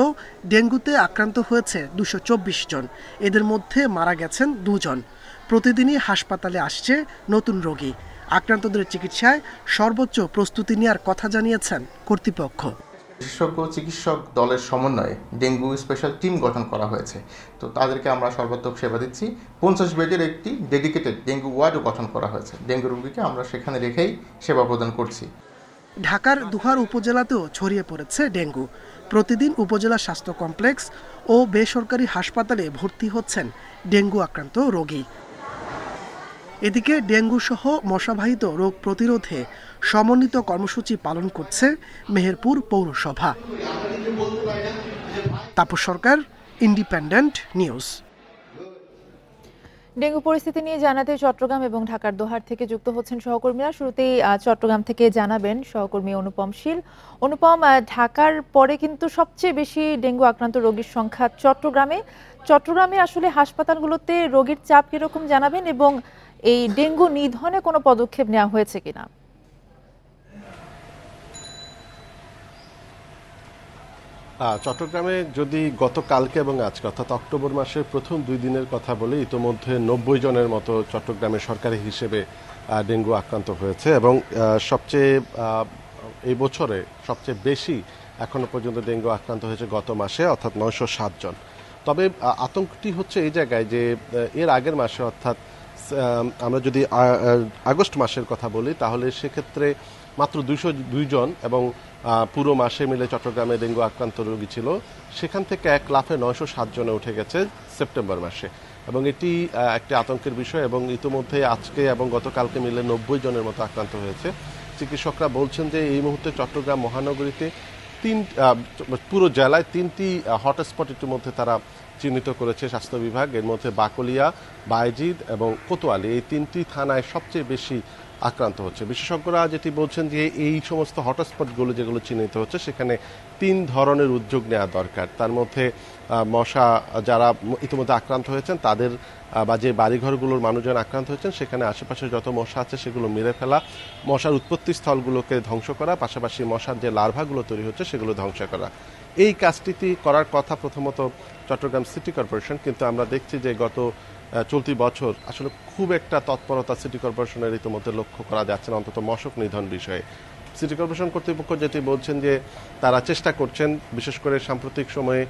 ডেঙ্গুতে আক্রান্ত হয়েছে 224 জন। এদের মধ্যে মারা গেছেন 2 জন। প্রতিদিনই হাসপাতালে আসছে নতুন রোগী। আক্রান্তদের চিকিৎসায় সর্বোচ্চ প্রস্তুতি নেওয়ার কথা জানিয়েছেন কর্তৃপক্ষ। বিশেষজ্ঞ চিকিৎসক দলের সমন্বয়ে ডেঙ্গু স্পেশাল টিম গঠন করা হয়েছে। তো তাদেরকে আমরা সর্বাত্মক সেবা দিচ্ছি। 50 বেডের একটি ডেডিকেটেড ডেঙ্গু ওয়ার্ডও গঠন করা হয়েছে। ডেঙ্গু রোগীকে আমরা সেখানে রেখেই সেবা প্রদান করছি। ঢাকার দুহার উপজেলাতেও ছড়িয়ে পড়েছে ডেঙ্গু। প্রতিদিন উপজেলা স্বাস্থ্য কমপ্লেক্স ও বেসরকারি হাসপাতালে ভর্তি হচ্ছেন ডেঙ্গু আক্রান্ত রোগী। এদিকে ডেঙ্গু সহ মশাবাহিত রোগ প্রতিরোধে সমন্বিত কর্মসূচি পালন করছে মেহেরপুর পৌরসভা। তাপস সরকার, ইন্ডিপেন্ডেন্ট নিউজ। ডেঙ্গু পরিস্থিতি নিয়ে জানাতে চট্টগ্রাম এবং ঢাকার দোহার থেকে যুক্ত হচ্ছেন সহকর্মীরা। শুরুতেই চট্টগ্রাম থেকে জানাবেন সহকর্মী অনুপম শীল। অনুপম, ঢাকার পরে কিন্তু সবচেয়ে বেশি ডেঙ্গু আক্রান্ত রোগীর সংখ্যা চট্টগ্রামে আসলে হাসপাতালগুলোতে রোগীর চাপ কিরকম জানাবেন, এবং এই ডেঙ্গু নিধনে কোনো পদক্ষেপ নেওয়া হয়েছে কিনা? চট্টগ্রামে যদি গতকালকে এবং আজকে অর্থাৎ অক্টোবর মাসের প্রথম 2 দিনের কথা বলি, ইতোমধ্যে 90 জনের মতো চট্টগ্রামে সরকারি হিসেবে ডেঙ্গু আক্রান্ত হয়েছে এবং সবচেয়ে এই বছরে সবচেয়ে বেশি এখনো পর্যন্ত ডেঙ্গু আক্রান্ত হয়েছে গত মাসে, অর্থাৎ 907 জন। তবে আতঙ্কটি হচ্ছে এই জায়গায় যে এর আগের মাসে অর্থাৎ আমরা যদি আগস্ট মাসের কথা বলি তাহলে সেক্ষেত্রে মাত্র 202 জন এবং পুরো মাসে মিলে চট্টগ্রামে ডেঙ্গু আক্রান্ত রোগী ছিল। সেখান থেকে 1 লাফে 907 জনে উঠে গেছে সেপ্টেম্বর মাসে, এবং এটি একটি আতঙ্কের বিষয়। এবং ইতিমধ্যে আজকে এবং গতকালকে মিলে 90 জনের মতো আক্রান্ত হয়েছে। চিকিৎসকরা বলছেন যে এই মুহূর্তে চট্টগ্রাম মহানগরীতে পুরো জেলায় 3টি হটস্পট ইতিমধ্যে তারা চিহ্নিত করেছে স্বাস্থ্য বিভাগ। এর মধ্যে বাকলিয়া, বায়েজিদ এবং কোতোয়ালি, এই 3টি থানায় সবচেয়ে বেশি আক্রান্ত হচ্ছে। বিশেষজ্ঞরা যেটি বলছেন যে এই সমস্ত হটস্পটগুলো যেগুলো চিহ্নিত হচ্ছে সেখানে 3 ধরনের উদ্যোগ নেওয়া দরকার। তার মধ্যে মশা যারা ইতিমধ্যে আক্রান্ত হয়েছেন তাদের বা যে বাড়িঘরগুলোর মানুষজন আক্রান্ত হয়েছেন সেখানে আশেপাশে যত মশা আছে সেগুলো মেরে ফেলা, মশার উৎপত্তি স্থলগুলোকে ধ্বংস করা, পাশাপাশি মশার যে লার্ভাগুলো তৈরি হচ্ছে সেগুলো ধ্বংস করা। এই কাজটি করার কথা প্রথমত চট্টগ্রাম সিটি কর্পোরেশন, কিন্তু আমরা দেখছি যে গত চলতি বছর আসলে খুব একটা তৎপরতা সিটি কর্পোরেশনের ইতিমধ্যে লক্ষ্য করা যাচ্ছে না, অন্তত মশক নিধন বিষয়ে। সিটি কর্পোরেশন কর্তৃপক্ষ যেটি বলছেন যে তারা চেষ্টা করছেন, বিশেষ করে সাম্প্রতিক সময়ে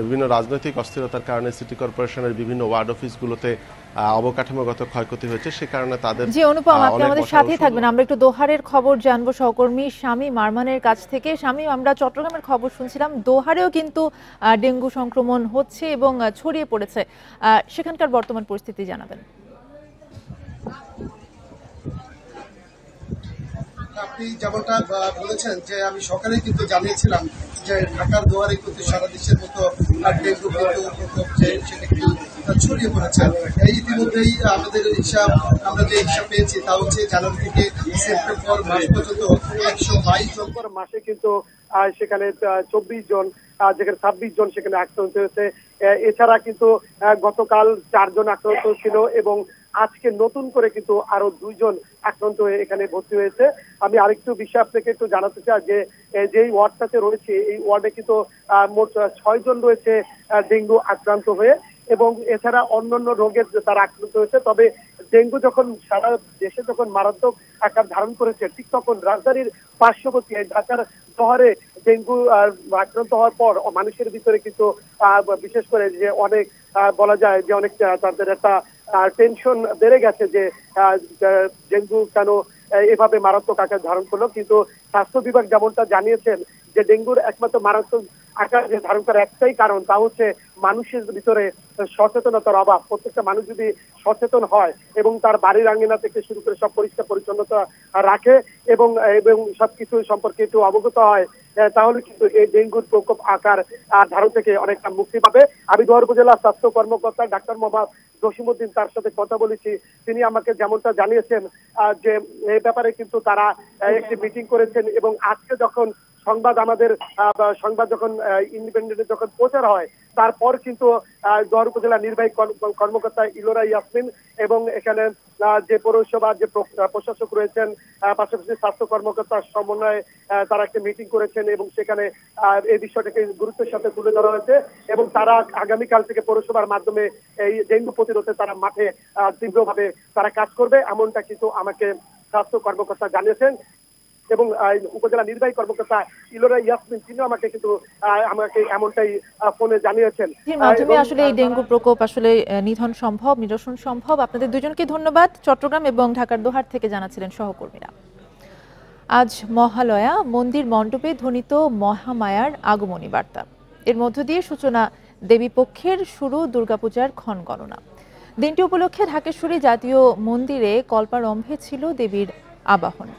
বিভিন্ন রাজনৈতিক অস্থিরতার কারণে সিটি কর্পোরেশনের বিভিন্ন ওয়ার্ড অফিসগুলোতে অবকাঠামোগত ক্ষয়ক্ষতি হয়েছে, সে কারণে তাদের। জি অনুপম, আপনি আমাদের সাথেই থাকবেন। আমরা একটু দোহারের খবর জানবো সহকর্মী শামীম আরমানের কাছ থেকে। শামীম, আমরা চট্টগ্রামের খবর শুনছিলাম, দোহারেও কিন্তু ডেঙ্গু সংক্রমণ হচ্ছে এবং ছড়িয়ে পড়েছে, সেখানকার বর্তমান পরিস্থিতি জানাবেন। আপনি যেমনটা বলেছেন যে আমি সকালে কিন্তু জানিয়েছিলাম যে ঢাকার দুয়ারে কিন্তু সারা দেশের মতো ডেঙ্গু প্রকোপ সেটা কিন্তু ছড়িয়ে পড়েছে। ইতিমধ্যেই আমাদের আমরা যে হিসাব পেয়েছি তা হচ্ছে জানুয়ারি থেকে সেপ্টেম্বর মাস পর্যন্ত 122 জন মাসে কিন্তু সেখানে 24 জন, যেখানে 26 জন সেখানে আক্রান্ত হয়েছে। এছাড়া কিন্তু গতকাল 4 জন আক্রান্ত ছিল এবং আজকে নতুন করে কিন্তু আরো 2 জন আক্রান্ত হয়ে এখানে ভর্তি হয়েছে। আমি আরেকটু বিষয় আপনাকে একটু জানাতে চাই যে যেই ওয়ার্ডটাতে রয়েছে এই ওয়ার্ডে কিন্তু মোট 6 জন রয়েছে ডেঙ্গু আক্রান্ত হয়ে, এবং এছাড়া অন্যান্য রোগের তারা আক্রান্ত হয়েছে। তবে ডেঙ্গু যখন সারা দেশে যখন মারাত্মক আকার ধারণ করেছে ঠিক তখন রাজধানীর পার্শ্ববর্তী ঢাকার শহরে ডেঙ্গু আক্রান্ত হওয়ার পর মানুষের ভিতরে কিন্তু বিশেষ করে যে অনেক বলা যায় যে অনেক তাদের একটা টেনশন বেড়ে গেছে যে ডেঙ্গু কেন এভাবে মারাত্মক আকার ধারণ করলো। কিন্তু স্বাস্থ্য বিভাগ যেমনটা জানিয়েছেন যে ডেঙ্গুর একমাত্র মারাত্মক আকার যে ধারণ করার একটাই কারণ, তা হচ্ছে মানুষের ভিতরে সচেতনতার অভাব। প্রত্যেকটা মানুষ যদি সচেতন হয় এবং তার বাড়ির আঙ্গিনা থেকে শুরু করে সব পরিষ্কার পরিচ্ছন্নতা রাখে এবং সবকিছু সম্পর্কে একটু অবগত হয়, তাহলে কিন্তু এই ডেঙ্গুর প্রকোপ আকার ধারণ থেকে অনেকটা মুক্তি পাবে। আমি দোহার উপজেলা স্বাস্থ্য কর্মকর্তা ডাক্তার মোহাম্মদ জসিমউদ্দিন তার সাথে কথা বলেছি। তিনি আমাকে যেমনটা জানিয়েছেন যে এই ব্যাপারে কিন্তু তারা একটি মিটিং করেছেন এবং আজকে যখন সংবাদ যখন ইন্ডিপেন্ডেন্টে যখন প্রচার হয় তারপর কিন্তু দোহার উপজেলা নির্বাহী কর্মকর্তা ইলোরা ইয়াসমিন এবং এখানে যে পৌরসভা যে প্রশাসক রয়েছেন, পাশাপাশি স্বাস্থ্য কর্মকর্তার সমন্বয়ে তারা একটা মিটিং করেছেন এবং সেখানে এই বিষয়টাকে গুরুত্বের সাথে তুলে ধরা হয়েছে এবং তারা আগামীকাল থেকে পৌরসভার মাধ্যমে এই ডেঙ্গু প্রতিরোধে তারা মাঠে তীব্রভাবে তারা কাজ করবে, এমনটা কিন্তু আমাকে স্বাস্থ্য কর্মকর্তা জানিয়েছেন। এবং উপজেলা নির্বাহী কর্মকর্তা ইলোরা ইয়াসমিন তিনি আমাকে এমনটাই ফোনে জানিয়েছেন। মাধ্যমে আসলে এই ডেঙ্গু প্রকোপ আসলে নিধন সম্ভব, নিরসন সম্ভব। আপনাদের দুজনকে ধন্যবাদ। চট্টগ্রাম এবং ঢাকার দোহার থেকে জানাচ্ছিলেন সহকর্মীরা। আজ মহালয়া, মন্দির মণ্ডপে ধ্বনিত মহামায়ার আগমনী বার্তা। এর মধ্য দিয়ে সূচনা দেবী পক্ষের শুরু দুর্গাপূজার ক্ষণগণনা। দিনটি উপলক্ষে ঢাকেশ্বরী জাতীয় মন্দিরে কল্পারম্ভে ছিল দেবীর আবাহন।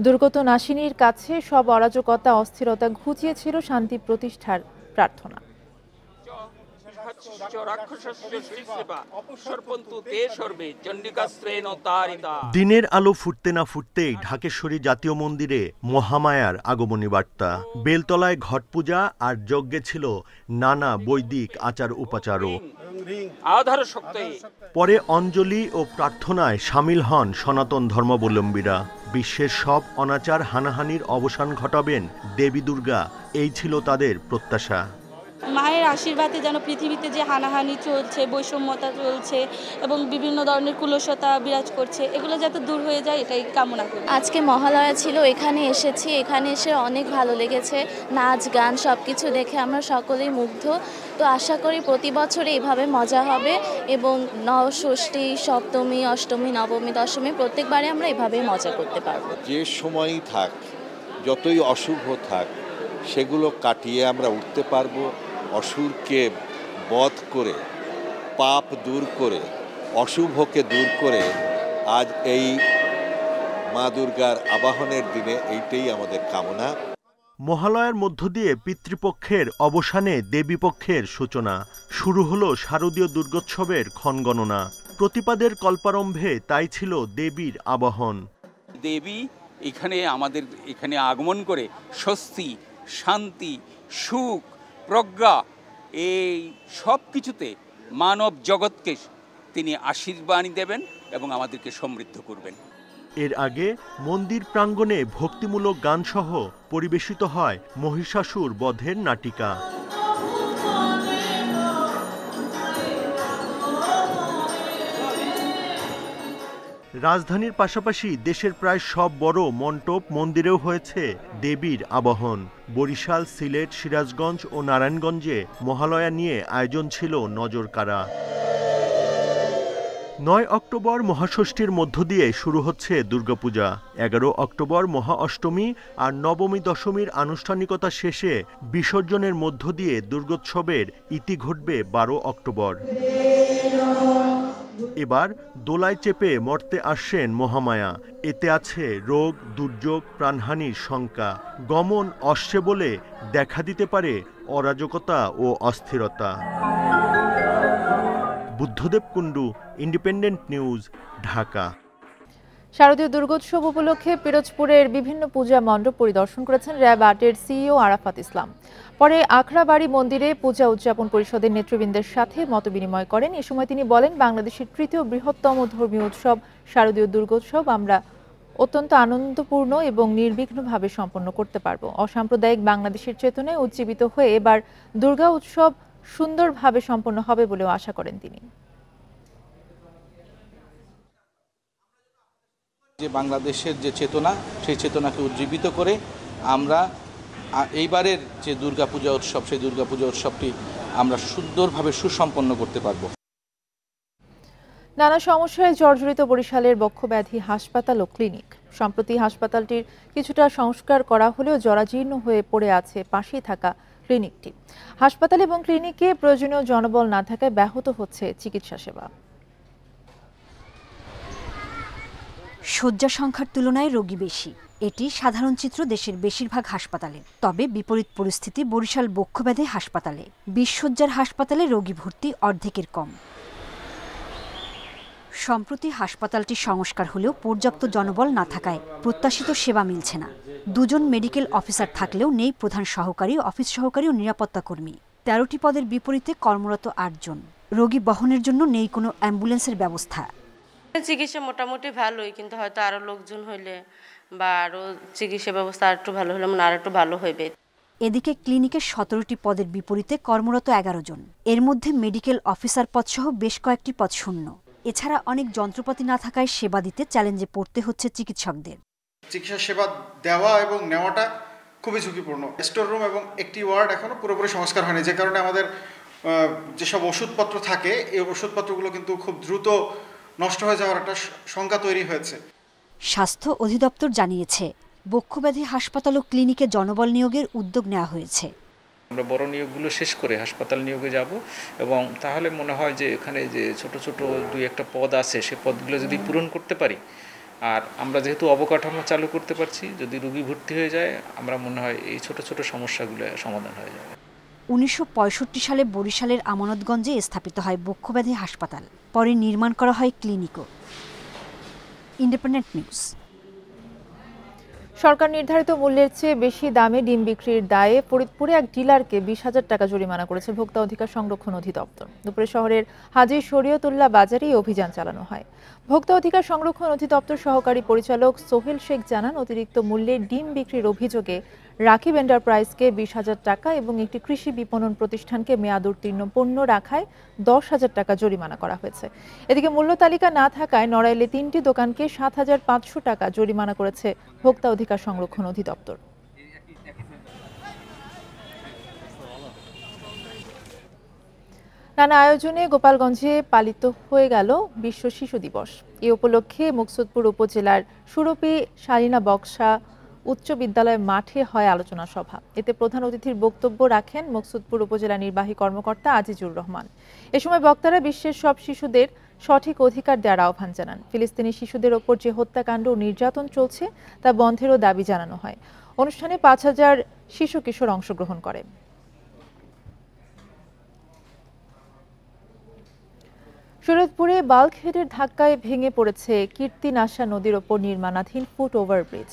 দুর্গত নাসিনীর কাছে সব অরাজকতা অস্থিরতা ঘুচিয়েছিল শান্তি প্রতিষ্ঠার প্রার্থনা। দিনের আলো ফুটতে না ফুটতেই ঢাকেশ্বরী জাতীয় মন্দিরে মহামায়ার আগমনী বার্তা। বেলতলায় ঘট পূজা আর যজ্ঞে ছিল নানা বৈদিক আচার উপাচারও। পরে অঞ্জলি ও প্রার্থনায় সামিল হন সনাতন ধর্মাবলম্বীরা। বিশ্বের সব অনাচার হানাহানির অবসান ঘটাবেন দেবী দুর্গা, এই ছিল তাদের প্রত্যাশা। মায়ের আশীর্বাদে যেন পৃথিবীতে যে হানাহানি চলছে, বৈষম্যতা চলছে এবং বিভিন্ন ধরনের কুলসতা বিরাজ করছে, এগুলো যাতে দূর হয়ে যায় এটাই কামনা করি। আজকে মহালয়া ছিল, এখানে এসেছি, এখানে এসে অনেক ভালো লেগেছে। নাচ গান সব কিছু দেখে আমরা সকলেই মুগ্ধ। তো আশা করি প্রতি বছর এইভাবে মজা হবে এবং ষষ্ঠী, সপ্তমী, অষ্টমী, নবমী, দশমী প্রত্যেকবারে আমরা এভাবে মজা করতে পারবো। যে সময়ই থাক, যতই অশুভ থাক, সেগুলো কাটিয়ে আমরা উঠতে পারবো। অসুরকে বধ করে, পাপ দূর করে, অশুভকে দূর করে আজ এই মা দুর্গার আবাহনের দিনে এইটাই আমাদের কামনা। মহালয়ার মধ্য দিয়ে পিতৃপক্ষের অবসানে দেবীপক্ষের সূচনা। শুরু হলো শারদীয় দুর্গোৎসবের ক্ষণগণনা। প্রতিপাদের কল্পারম্ভে তাই ছিল দেবীর আবাহন। দেবী আমাদের এখানে আগমন করে স্বস্তি, শান্তি, সুখ, প্রজ্ঞা এই সব কিছুতে মানব জগৎকে তিনি আশীর্বাদ দেবেন এবং আমাদেরকে সমৃদ্ধ করবেন। এর আগে মন্দির প্রাঙ্গণে ভক্তিমূলক গানসহ পরিবেশিত হয় মহিষাসুর বধের নাটিকা। রাজধানীর পাশাপাশি দেশের প্রায় সব বড় মণ্ডপ মন্দিরেও হয়েছে দেবীর আবাহন। বরিশাল, সিলেট, সিরাজগঞ্জ ও নারায়ণগঞ্জে মহালয়া নিয়ে আয়োজন ছিল নজরকাড়া। ৯ অক্টোবর মহাষষ্ঠীর মধ্য দিয়ে শুরু হচ্ছে দুর্গাপূজা। ১১ অক্টোবর মহা অষ্টমী আর নবমী দশমীর আনুষ্ঠানিকতা শেষে বিসর্জনের মধ্য দিয়ে দুর্গোৎসবের ইতি ঘটবে ১২ অক্টোবর। এবার দোলায় চেপে মর্তে আসছেন মহামায়া। এতে আছে রোগ, দুর্যোগ, প্রাণহানির শঙ্কা। গমন আসছে বলে দেখা দিতে পারে অরাজকতা ও অস্থিরতা। Buddhadeb Kundu, independent news, Dhaka. শারদীয় দুর্গোৎসব উপলক্ষে পিরোজপুরের বিভিন্ন পূজা মণ্ডপ পরিদর্শন করেছেন র্যাব ৮-এর সিইও আরাফাত ইসলাম। পরে আখড়াবাড়ি মন্দিরে পূজা উদযাপন পরিষদের নেতৃবৃন্দের সাথে মতবিনিময় করেন। এ সময় তিনি বলেন, বাংলাদেশের তৃতীয় বৃহত্তম ধর্মীয় উৎসব শারদীয় দুর্গোৎসব আমরা অত্যন্ত আনন্দপূর্ণ এবং নির্বিঘ্নভাবে সম্পন্ন করতে পারব। অসাম্প্রদায়িক বাংলাদেশের চেতনায় উজ্জীবিত হয়ে এবার দুর্গা উৎসব সুন্দরভাবে সম্পন্ন হবে বলেও আশা করেন তিনি। যে বাংলাদেশের যে চেতনা, সেই চেতনাকে উজ্জীবিত করে আমরা এইবারের যে দুর্গাপূজা উৎসব সেই দুর্গাপূজা উৎসবটি আমরা সুন্দরভাবে সুসম্পন্ন করতে পারব। নানা সমস্যায় জর্জরিত বরিশালের বক্ষব্যাধি হাসপাতাল ও ক্লিনিক। সম্প্রতি হাসপাতালটির কিছুটা সংস্কার করা হলেও জরাজীর্ণ হয়ে পড়ে আছে পাশেই থাকা ক্লিনিকটি। হাসপাতাল এবং ক্লিনিকে প্রয়োজনীয় জনবল না থাকায় ব্যাহত হচ্ছে চিকিৎসা সেবা। শয্যা সংখ্যার তুলনায় রোগী বেশি, এটি সাধারণ চিত্র দেশের বেশিরভাগ হাসপাতালে। তবে বিপরীত পরিস্থিতি বরিশাল বক্ষব্যাধি হাসপাতালে। ২০ শয্যার হাসপাতালে রোগী ভর্তি অর্ধেকের কম। সম্প্রতি হাসপাতালটি সংস্কার হলেও পর্যাপ্ত জনবল না থাকায় প্রত্যাশিত সেবা মিলছে না। ২ জন মেডিকেল অফিসার থাকলেও নেই প্রধান সহকারী, অফিস সহকারী ও নিরাপত্তা কর্মী। ১৩টি পদের বিপরীতে কর্মরত ৮ জন। রোগী বহনের জন্য নেই কোনো অ্যাম্বুলেন্সের ব্যবস্থা। চিকিৎসা মোটামুটি ভালোই, কিন্তু হয়তো আরো লোকজন হইলে বা আরো চিকিৎসা ব্যবস্থা আরেকটু ভালো হলে আর একটু ভালো হইবে। এদিকে ক্লিনিকের ১৭টি পদের বিপরীতে কর্মরত ১১ জন। এর মধ্যে মেডিকেল অফিসার পদসহ বেশ কয়েকটি পদ শূন্য। এছাড়া অনেক যন্ত্রপাতি না থাকায় সেবা দিতে চ্যালেঞ্জে পড়তে হচ্ছে চিকিৎসকদের। চিকিৎসা সেবা দেওয়া এবং নেওয়াটা খুবই ঝুঁকিপূর্ণ। স্টোর রুম এবং একটি ওয়ার্ড এখনো পুরোপুরি সংস্কার হয়নি, যে কারণে আমাদের যেসব ওষুধপত্র থাকে এই ওষুধপত্রগুলো কিন্তু খুব দ্রুত নষ্ট হয়ে যাওয়ার একটা শঙ্কা তৈরি হয়েছে। স্বাস্থ্য অধিদপ্তর জানিয়েছে বক্ষব্যাধি হাসপাতাল ও ক্লিনিকে জনবল নিয়োগের উদ্যোগ নেওয়া হয়েছে। আমরা বড় নিয়োগগুলো শেষ করে হাসপাতাল নিয়োগে যাব এবং তাহলে মনে হয় যে এখানে যে ছোট ছোট ২-১টা পদ আছে সে পদগুলো যদি পূরণ করতে পারি, আর আমরা যেহেতু অবকাঠামো চালু করতে পারছি, যদি রোগী ভর্তি হয়ে যায় আমরা মনে হয় এই ছোট ছোট সমস্যাগুলো সমাধান হয়ে যাবে। ১৯৬৫ সালে বরিশালের আমানতগঞ্জে স্থাপিত হয় বক্ষব্যাধি হাসপাতাল। পরে নির্মাণ করা হয় ক্লিনিকও। Independent news. সরকার নির্ধারিত মূল্যের চেয়ে বেশি দামে ডিম বিক্রির দায়ে ফরিদপুরে এক ডিলারকে ২০,০০০ টাকা জরিমানা করেছে ভোক্তা অধিকার সংরক্ষণ অধিদপ্তর। দুপুরে শহরের হাজী শরীয়তুল্লাহ বাজারে এই অভিযান চালানো হয়। ভোক্তা অধিকার সংরক্ষণ অধিদপ্তর সহকারী পরিচালক সোহেল শেখ জানান, অতিরিক্ত মূল্যে ডিম বিক্রির অভিযোগে রাকিব এন্টারপ্রাইজকে ২০,০০০ টাকা এবং একটি কৃষি বিপণন প্রতিষ্ঠানকে মেয়াদ উত্তীর্ণ পণ্য রাখায় ১০,০০০ টাকা জরিমানা করা হয়েছে। এদিকে মূল্য তালিকা না থাকায় নড়াইলে ৩টি দোকানকে ৭,৫০০ টাকা জরিমানা করেছে ভোক্তা অধিকার সংরক্ষণ অধিদপ্তর। নানা আয়োজনে গোপালগঞ্জে পালিত হয়ে গেল বিশ্ব শিশু দিবস। এ উপলক্ষে মুকসুদপুর উপজেলার সুরপি শালিনা বক্সা উচ্চ বিদ্যালয় মাঠে হয় আলোচনা সভা। এতে প্রধান অতিথির বক্তব্য রাখেন মুকসুদপুর উপজেলা নির্বাহী কর্মকর্তা আজিজুর রহমান। এ সময় বক্তারা বিশ্বের সব শিশুদের সঠিক অধিকার দেওয়ার আহ্বান জানান। ফিলিস্তিনি শিশুদের ওপর যে হত্যাকাণ্ড ও নির্যাতন চলছে তা বন্ধেরও দাবি জানানো হয়। অনুষ্ঠানে ৫,০০০ শিশু কিশোর অংশগ্রহণ করে। শরীয়তপুরে বাল্কহেডের ধাক্কায় ভেঙে পড়েছে কীর্তিনাশা নদীর ওপর নির্মাণাধীন ফুট ওভারব্রিজ।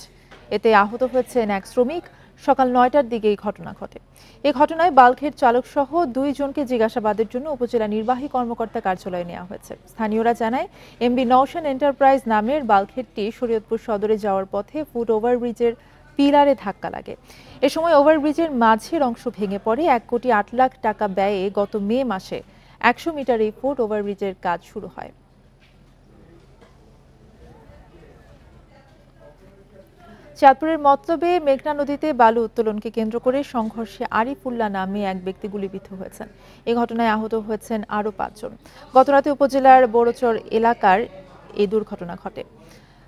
এতে আহত হয়েছেন এক শ্রমিক। সকাল ৯টার দিকে এই ঘটনা ঘটে। এই ঘটনায় বাল্কহেড চালক সহ ২ জনকে জিজ্ঞাসাবাদের জন্য উপজেলা নির্বাহী কর্মকর্তা কার্যালয়ে নেওয়া হয়েছে। স্থানীয়রা জানায়, এমবি নওশান এন্টারপ্রাইজ নামের বাল্কহেডটি শরীয়তপুর সদরে যাওয়ার পথে ফুট ওভারব্রিজের পিলারে ধাক্কা লাগে। এ সময় ওভারব্রিজের মাঝের অংশ ভেঙে পড়ে। ১,৮,০০,০০০ টাকা ব্যয়ে গত মে মাসে ১০০ মিটার এই ফুট ওভারব্রিজের কাজ শুরু হয়। চাঁদপুরের মতলবে মেঘনা নদীতে বালু উত্তোলনকে কেন্দ্র করে সংঘর্ষে আরিফুল্লাহ নামে এক ব্যক্তি গুলিবিদ্ধ হয়েছেন। এই ঘটনায় আহত হয়েছেন আরও ৫ জন। গতরাতে উপজেলার বড়চর এলাকার এই দুর্ঘটনা ঘটে।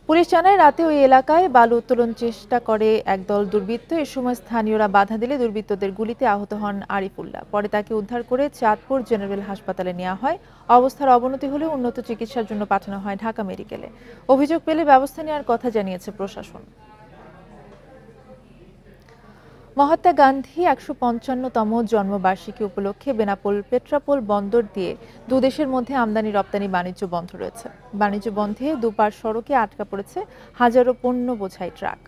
পুলিশ জানায়, রাতে ওই এলাকায় বালু উত্তোলন চেষ্টা করে একদল দুর্বৃত্ত। এ সময় স্থানীয়রা বাধা দিলে দুর্বৃত্তদের গুলিতে আহত হন আরিফুল্লাহ। পরে তাকে উদ্ধার করে চাঁদপুর জেনারেল হাসপাতালে নেওয়া হয়। অবস্থার অবনতি হলে উন্নত চিকিৎসার জন্য পাঠানো হয় ঢাকা মেডিকেলে। অভিযোগ পেলে ব্যবস্থা নেওয়ার কথা জানিয়েছে প্রশাসন। মহাত্মা গান্ধী ১৫৫তম জন্মবার্ষিকী উপলক্ষে বেনাপোল পেট্রাপোল বন্দর দিয়ে দুদেশের মধ্যে আমদানি রপ্তানি বাণিজ্য বন্ধ রয়েছে। বাণিজ্য বন্ধে দুপার সড়কে আটকা পড়েছে হাজারো পণ্য বোঝাই ট্রাক।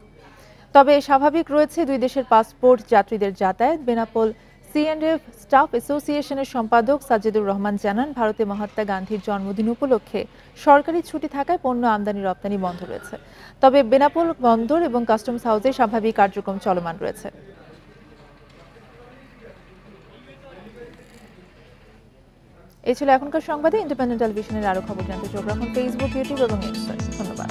তবে স্বাভাবিক রয়েছে দুই দেশের পাসপোর্ট যাত্রীদের যাতায়াত। বেনাপোল C&F স্টাফ অ্যাসোসিয়েশনের সম্পাদক সাজিদুর রহমান জানান, ভারতে মহাত্মা গান্ধীর জন্মদিন উপলক্ষে সরকারি ছুটি থাকায় পণ্য আমদানি রপ্তানি বন্ধ রয়েছে। তবে বেনাপোল বন্দর এবং কাস্টমস হাউসে স্বাভাবিক কার্যক্রম চলমান রয়েছে। এই ছিল এখনকার সংবাদে। ইন্ডিপেন্ডেন্ট টেলিভিশনের আরো খবর জানতে চোখ রাখুন ফেসবুক, ইউটিউব এবং ইনস্টাগ্রামে। ধন্যবাদ।